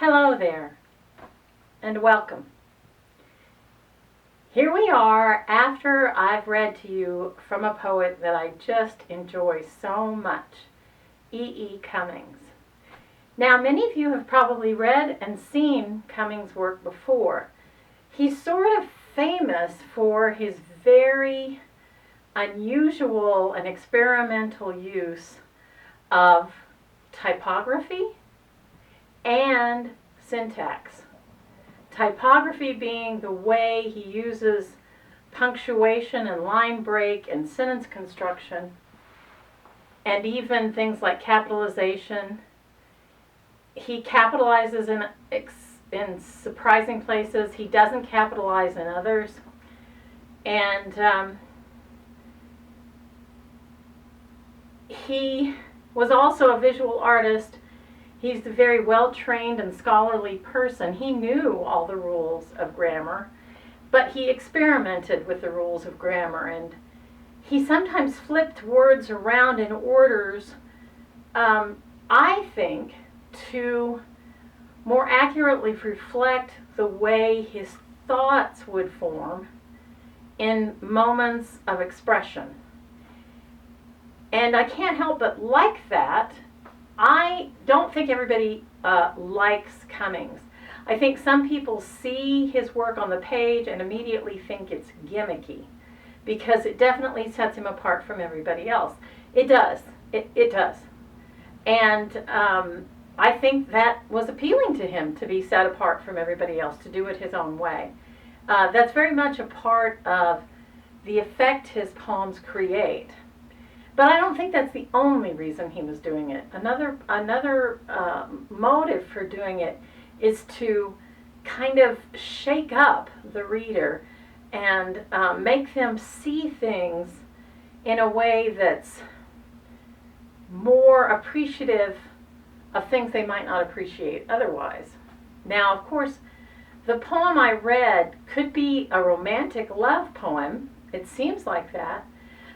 Hello there, and welcome. Here we are after I've read to you from a poet that I just enjoy so much, E. Cummings. Now, many of you have probably read and seen Cummings' work before. He's sort of famous for his very unusual and experimental use of typography and syntax. Typography being the way he uses punctuation and line break and sentence construction, and even things like capitalization. He capitalizes in surprising places. He doesn't capitalize in others. And he was also a visual artist. He's a very well-trained and scholarly person. He knew all the rules of grammar, but he experimented with the rules of grammar, and he sometimes flipped words around in orders, I think, to more accurately reflect the way his thoughts would form in moments of expression. And I can't help but like that. I don't think everybody likes Cummings. I think some people see his work on the page and immediately think it's gimmicky, because it definitely sets him apart from everybody else. It does. It does. And I think that was appealing to him, to be set apart from everybody else, to do it his own way. That's very much a part of the effect his poems create. But I don't think that's the only reason he was doing it. Another motive for doing it is to kind of shake up the reader and make them see things in a way that's more appreciative of things they might not appreciate otherwise. Now, of course, the poem I read could be a romantic love poem. It seems like that.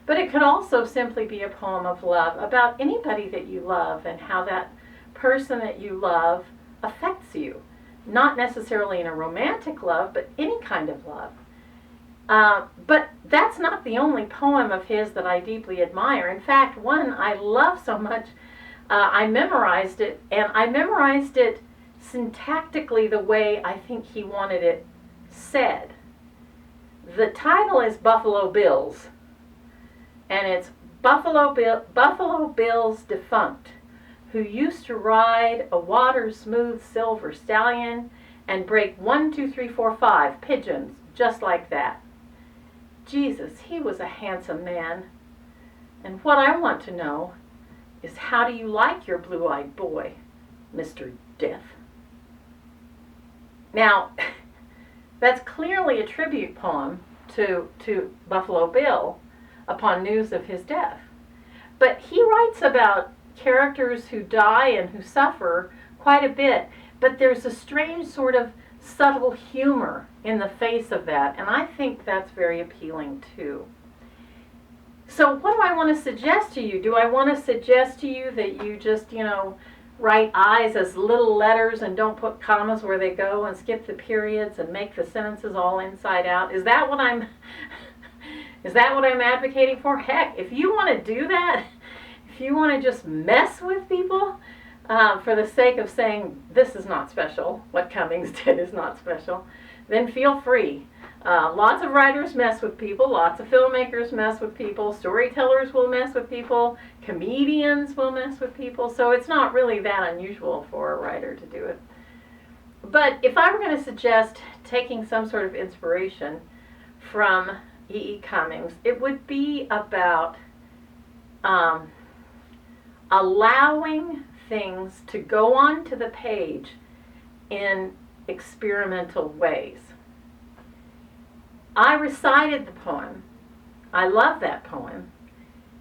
But it could also simply be a poem of love about anybody that you love and how that person that you love affects you. Not necessarily in a romantic love, but any kind of love. But that's not the only poem of his that I deeply admire. In fact, one I love so much, I memorized it, and I memorized it syntactically the way I think he wanted it said. The title is Buffalo Bills. And it's Buffalo Bill's defunct, who used to ride a water-smooth silver stallion and break 1, 2, 3, 4, 5 pigeons just like that. Jesus, he was a handsome man. And what I want to know is, how do you like your blue-eyed boy, Mr. Death? Now, that's clearly a tribute poem to Buffalo Bill upon news of his death. But he writes about characters who die and who suffer quite a bit, but there's a strange sort of subtle humor in the face of that, and I think that's very appealing too. So what do I want to suggest to you? Do I want to suggest to you that you just, write I's as little letters and don't put commas where they go and skip the periods and make the sentences all inside out? Is that what I'm advocating for? Heck, if you want to do that, if you want to just mess with people for the sake of saying this is not special, what Cummings did is not special, then feel free. Lots of writers mess with people, lots of filmmakers mess with people, storytellers will mess with people, comedians will mess with people, so it's not really that unusual for a writer to do it. But if I were going to suggest taking some sort of inspiration from E. Cummings, it would be about allowing things to go onto the page in experimental ways. I recited the poem. I love that poem.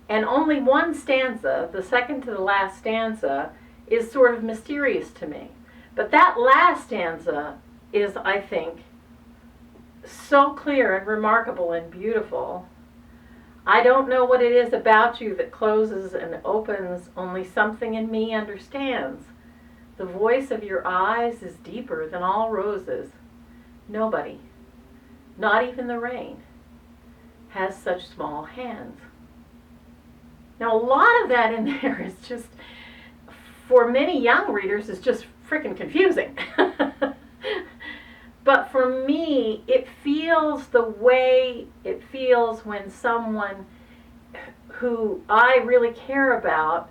And only one stanza, the second to the last stanza, is sort of mysterious to me. But that last stanza is, I think, so clear and remarkable and beautiful. I don't know what it is about you that closes and opens, only something in me understands. The voice of your eyes is deeper than all roses. Nobody, not even the rain, has such small hands. Now, a lot of that in there is just, for many young readers, is just freaking confusing. But for me, it feels the way it feels when someone who I really care about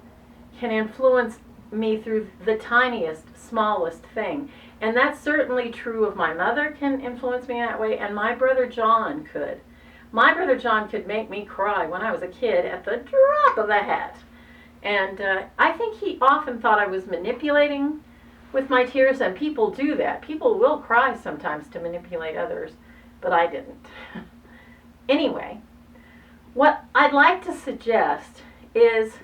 can influence me through the tiniest, smallest thing. And that's certainly true of my mother can influence me that way, and my brother John could. My brother John could make me cry when I was a kid at the drop of a hat. And I think he often thought I was manipulating with my tears, and people do that. People will cry sometimes to manipulate others, but I didn't. Anyway, what I'd like to suggest is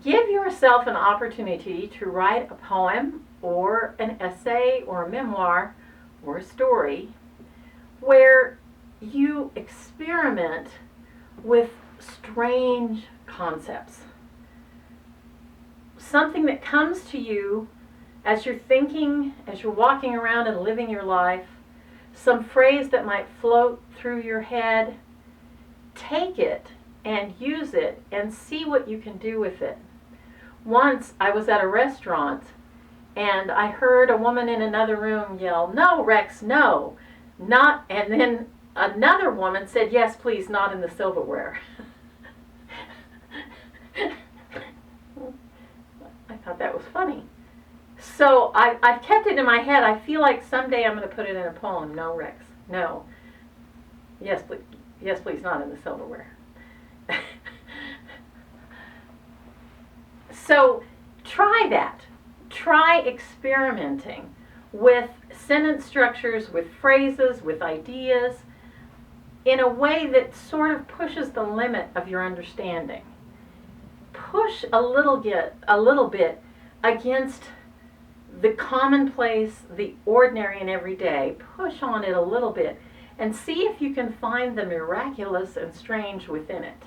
give yourself an opportunity to write a poem or an essay or a memoir or a story where you experiment with strange concepts. Something that comes to you as you're thinking, as you're walking around and living your life, some phrase that might float through your head. Take it and use it and see what you can do with it. Once I was at a restaurant and I heard a woman in another room yell, "No, Rex, no, not," and then another woman said, "Yes, please, not in the silverware." I thought that was funny. So I've kept it in my head. I feel like someday I'm going to put it in a poem. No, Rex, no. Yes, please, not in the silverware. So try that. Try experimenting with sentence structures, with phrases, with ideas, in a way that sort of pushes the limit of your understanding. Push a little bit against the commonplace, the ordinary and everyday. Push on it a little bit and see if you can find the miraculous and strange within it.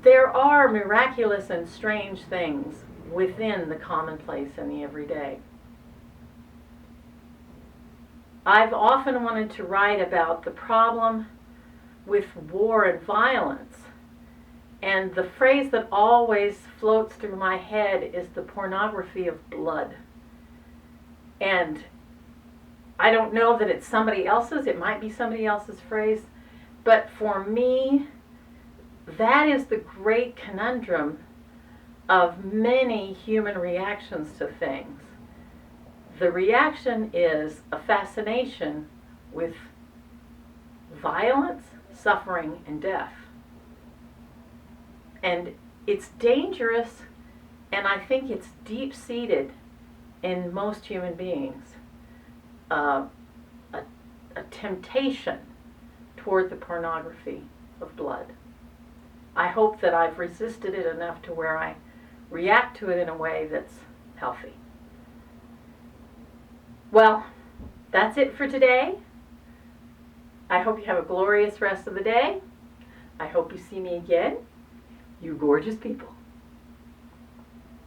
There are miraculous and strange things within the commonplace and the everyday. I've often wanted to write about the problem with war and violence. And the phrase that always floats through my head is the pornography of blood. And I don't know that it's somebody else's. It might be somebody else's phrase. But for me, that is the great conundrum of many human reactions to things. The reaction is a fascination with violence, suffering, and death. And it's dangerous, and I think it's deep-seated in most human beings. A temptation toward the pornography of blood. I hope that I've resisted it enough to where I react to it in a way that's healthy. Well, that's it for today. I hope you have a glorious rest of the day. I hope you see me again. You gorgeous people.